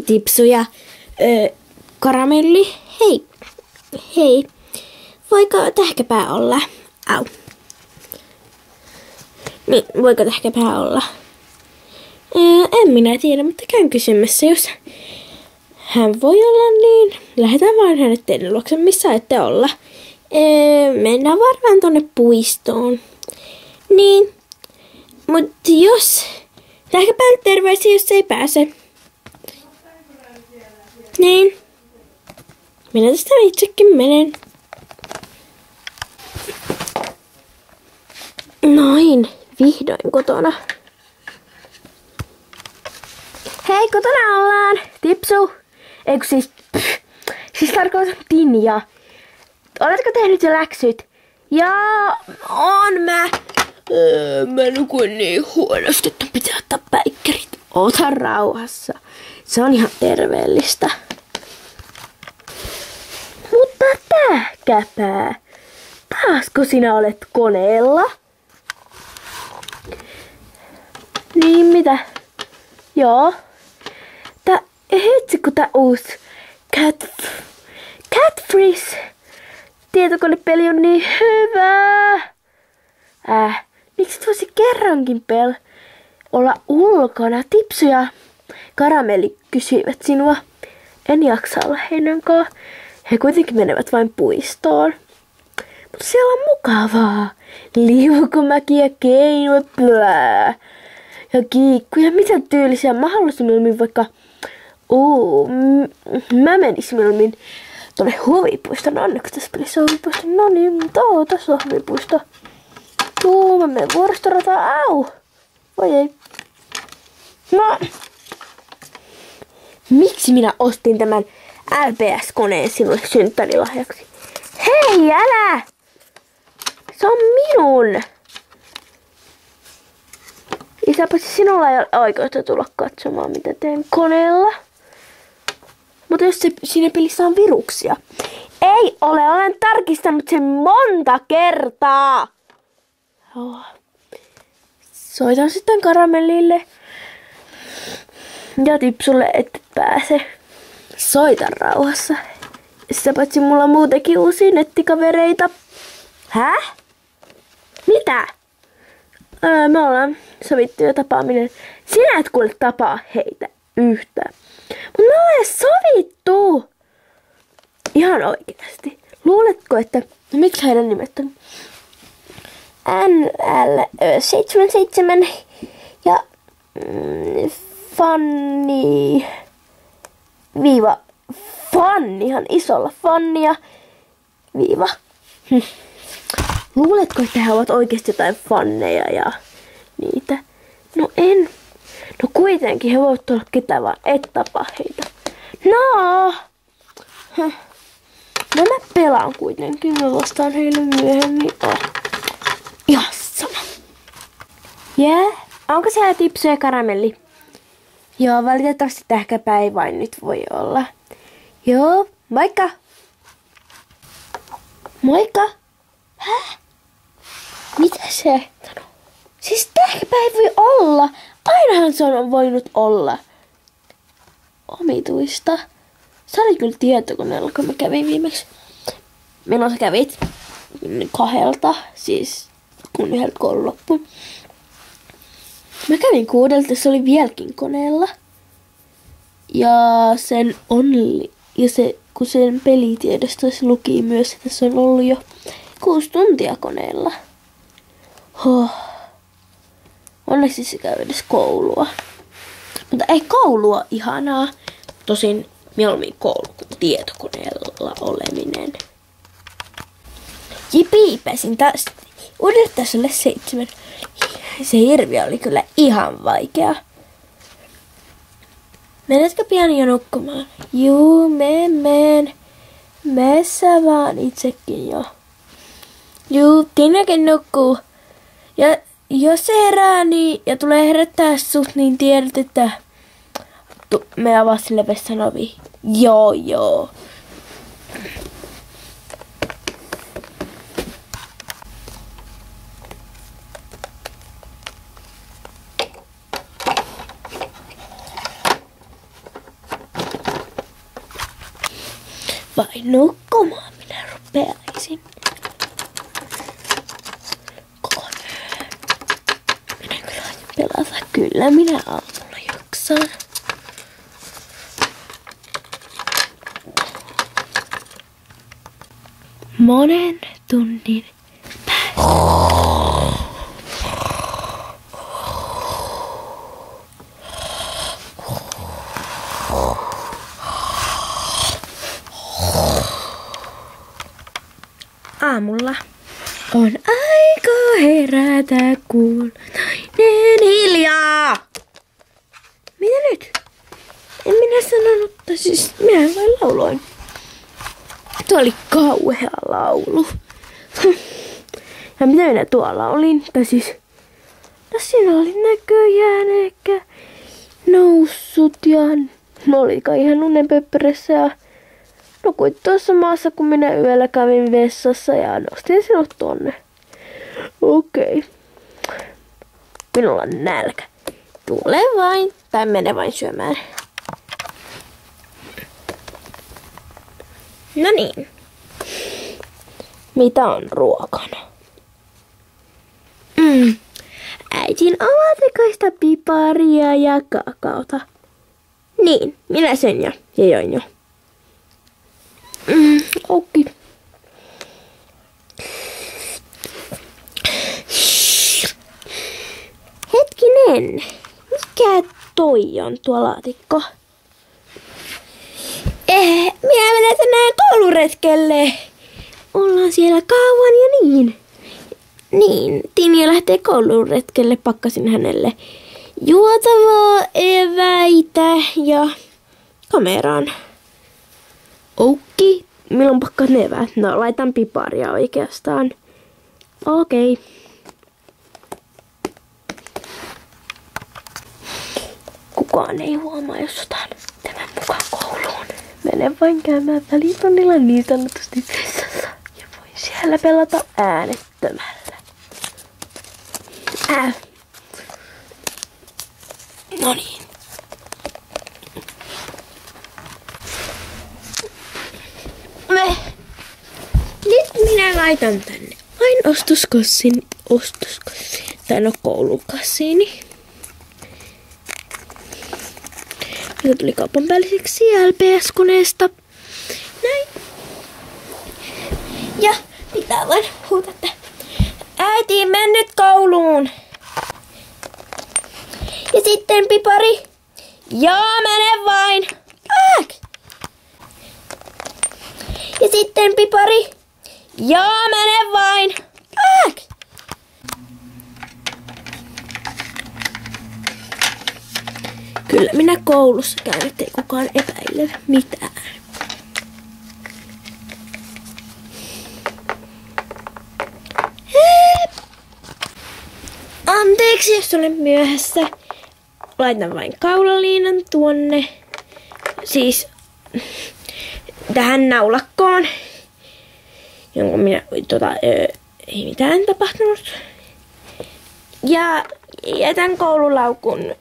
Tipsu ja Karamelli. Hei. Hei. Voiko tähkäpää olla? Au. Niin, voiko tähkäpää olla? En minä tiedä, mutta käyn kysymässä, jos hän voi olla, niin lähdetään vaan hänet teidän luokse, missä ette olla. Mennään varmaan tonne puistoon. Niin, mutta jos tähkäpäälle terveisiä, jos ei pääse. Niin. Minä tästä itsekin menen. Noin, vihdoin kotona. Hei, kotona ollaan. Tipsu. Eikö siis tarkoitan Tinja. Oletko tehnyt jo läksyt? Jaa, on mä. Mä nukuin niin huonosti, että pitää ottaa päikkärit. Ota rauhassa. Se on ihan terveellistä. Mutta tähkäpää. Taasko sinä olet koneella? Niin mitä? Joo. Hitsi kun tää uusi Catfreeze tietokonepeli on niin hyvä. Miksi et voisi kerrankin olla ulkona? Tipsu ja Karamelli kysyivät sinua. En jaksa olla heidän kanssa. He kuitenkin menevät vain puistoon. Mutta siellä on mukavaa. Liukumäkiä, keinoja, ja kiikkuja. Mitä tyylisiä. Mä haluaisin mieluummin vaikka... mä menisin mieluummin tuonne huvipuistoon. Onneksi tässä pelissä on huvipuisto. No niin, tässä on huvipuisto. Mä menen vuoristorataan. Au! Voi ei. No. Miksi minä ostin tämän LPS-koneen sinulle synttärilahjaksi? Hei, älä! Se on minun! Isäpäsi, sinulla ei ole oikeutta tulla katsomaan, mitä teen koneella. Mutta jos siinä pelissä on viruksia. Ei ole, olen tarkistanut sen monta kertaa. Soitan sitten Karamellille ja Tipsulle, että pääse. Soitan rauhassa. Sitä paitsi mulla on muutenkin uusia nettikavereita. Häh? Mitä? Me ollaan sovittu jo tapaaminen. Sinä et kuule tapaa heitä yhtään. Mutta me ollaan sovittu. Ihan oikeasti. Luuletko, että... No, miksi heidän nimet on? NL77 ja Fanni... Viiva... Fannihan isolla Fannia. Viiva. Luuletko, että he ovat oikeasti jotain fanneja ja niitä? No en. No kuitenkin he voivat olla ketään vaan, et tapaa heitä. No. No mä pelaan kuitenkin. Mä vastaan heille myöhemmin. Ihan sama. Onko siellä Tipsu ja Karamelli? Joo, valitettavasti tähkäpää ei vain nyt voi olla. Joo, moikka. Moikka. Häh? Mitä se? Siis tähkäpää ei voi olla. Ainahan se on voinut olla. Omituista. Se oli kyllä tietokoneella, kun mä kävin viimeksi. Milloin sä kävit? 2, siis kun 1 koulu loppui. Mä kävin 6, se oli vieläkin koneella. Ja sen kun sen pelitiedostoissa luki myös, että se on ollut jo 6 tuntia koneella. Onneksi se käy edes koulua. Mutta ei koulua ihanaa. Tosin mieluummin koulu kuin tietokoneella oleminen. Jipi, pääsin taas uudelle tasolle 7. Se hirviö oli kyllä ihan vaikea. Menetkö pian jo nukkumaan? Juu, menen. Messä vaan itsekin jo. Juu, Tinnakin nukkuu. Ja jos se herää niin, ja tulee herättää sut, niin tiedät, että me avaa sille vessan ovi. Joo. Vai nukkumaan minä rupeaisin. Koko yön. Minä kyllä aion pelata. Kyllä minä aamulla jaksan. Monen tunnin päästä. Aamulla on aika herätä, kun nainen hiljaa. Mitä nyt? En minä sanonut, siis minä vain lauloin. Tuo oli kauhea laulu. Ja mitä minä tuolla olin? Tai siis, no siinä oli näköjään ehkä noussut ja olikaan ihan unenpöppörässä ja nukuit tuossa maassa, kun minä yöllä kävin vessassa ja nostin sinut tonne. Okei. Minulla on nälkä. Tule vain, tai mene vain syömään. No niin. Mitä on ruokana? Äitin omatekaista piparia ja kakaota. Niin, minä sen jo ja join jo. Okei. Hetkinen. Mikä toi on tuo laatikko? Minä menen tänään kouluretkelle. Ollaan siellä kauan ja niin. Niin, Tinja lähtee kouluretkelle, pakkasin hänelle juotavaa, eväitä ja kameraan. Okei, milloin pakkaat ne eväät? No, laitan piparia oikeastaan. Okei. Kukaan ei huomaa, jos otan tämän mukaan kouluun. Menen vain käymään välitunnilla niin sanotusti vessassa ja voin siellä pelata äänettömällä. No niin. Nyt minä laitan tänne vain ostoskassin. Tai no koulukassiini. Mikä tuli kaupan päälliseksi LPS-koneesta. Näin. Ja pitää vain huutaa, että äiti, mene nyt kouluun. Ja sitten pipari. Joo, mene vain. Ja sitten pipari. Joo, mene vain. Kyllä minä koulussa käyn, ettei kukaan epäile mitään. Anteeksi, jos olen myöhässä. Laitan vain kaulaliinan tuonne. Siis tähän naulakkoon. Jonka minä, ei mitään tapahtunut. Ja jätän koululaukun.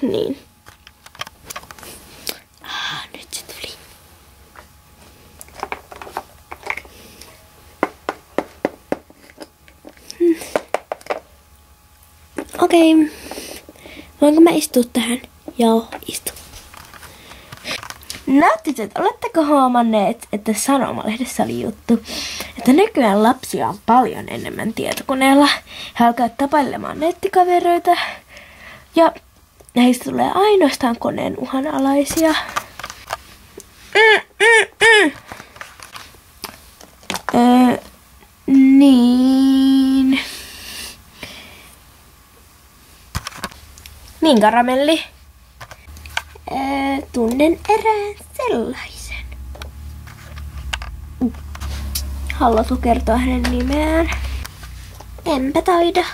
Niin. Nyt se tuli. Okei. Voinko mä istua tähän? Joo, istu. No tytöt, oletteko huomanneet, että Sanomalehdessä oli juttu, että nykyään lapsia on paljon enemmän tietokoneella. He alkavat tapailemaan nettikavereita ja heistä tulee ainoastaan koneen uhanalaisia. Niin. Niin, Karamelli. Tunnen erään sellaisen. Haluatko kertoa hänen nimeään? Enpä taida.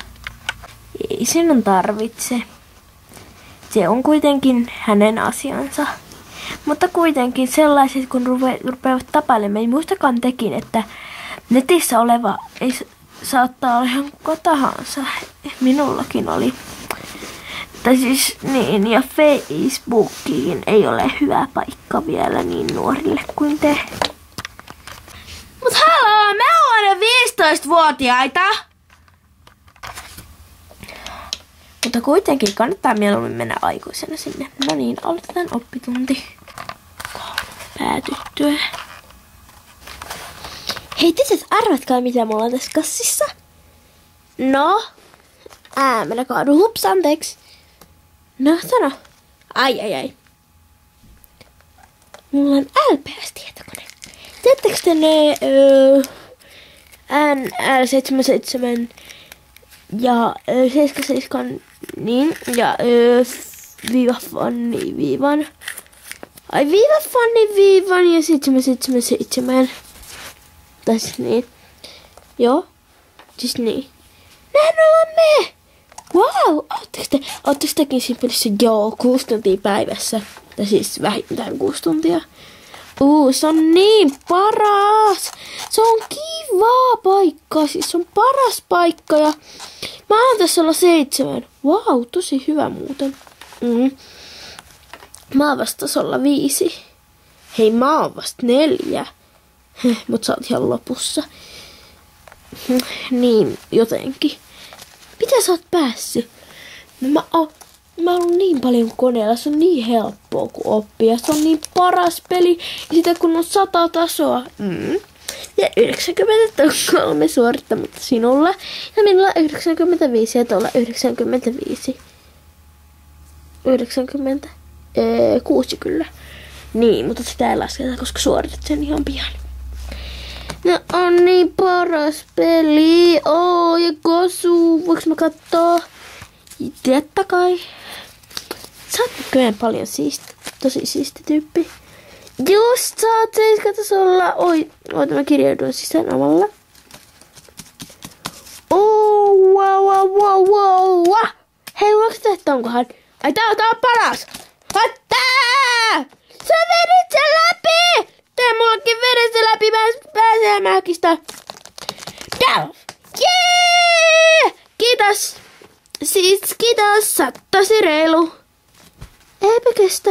Ei sinun tarvitse. Se on kuitenkin hänen asiansa. Mutta kuitenkin sellaiset, kun rupeavat tapailemaan, muistakaan tekin, että netissä oleva ei saattaa olla ihan kuka tahansa. Minullakin oli. Tai siis niin, ja Facebookiin ei ole hyvä paikka vielä niin nuorille kuin te. Mut haloo, me ollaan jo 15-vuotiaita! Mutta kuitenkin kannattaa mieluummin mennä aikuisena sinne. No niin, aloitetaan oppitunti. Päätyttyä. Hei, tytöt, arvatkaa mitä mulla on tässä kassissa? No? Minä kaadun. Hups, anteeksi. No, sano. Ai. Mulla on LPS-tietokone. Teettekö te ne NL77 ja 77 niin ja viivan. Ai viivan ja 777. Tai siis niin. Joo. Siis niin. Näin ollaan me! Wow! Ootteko tekin siinä pelissä? Joo, 6 tuntia päivässä. Tai siis vähintään 6 tuntia. Se on niin paras! Se on kiva paikka. Siis se on paras paikka ja mä oon tässä olla 7. Wow, tosi hyvä muuten. Mä oon vasta tasolla 5. Hei, mä oon vasta 4. Mut sä oot ihan lopussa. Niin, jotenkin. Mitä sä oot päässyt? No mä oon niin paljon koneella, se on niin helppoa kuin oppia. Se on niin paras peli, ja sitä kun on 100 tasoa. Ja 93 suorittamatta sinulla. Ja minulla 95 ja tuolla 95. 96 kyllä. Niin, mutta sitä ei lasketa, koska suoritat sen ihan pian. No on niin paras peli. Ja Kosu. Voinko mä kattoo? Totta kai. Sä oot kyllä paljon tosi siisti tyyppi. Just sä oot 7 tasolla. Oota mä kirjaudun sisään omalla. Wow. Hei, voinko tehdä onkohan? Ai tää on paras. Tää! Sä vedit sen läpi! Tee mullekin vedit sen läpi, mä pääsee mäkistä. Down! Jee! Kiitos! Kiitos, sä oot tosi reilu. Eipä kestä.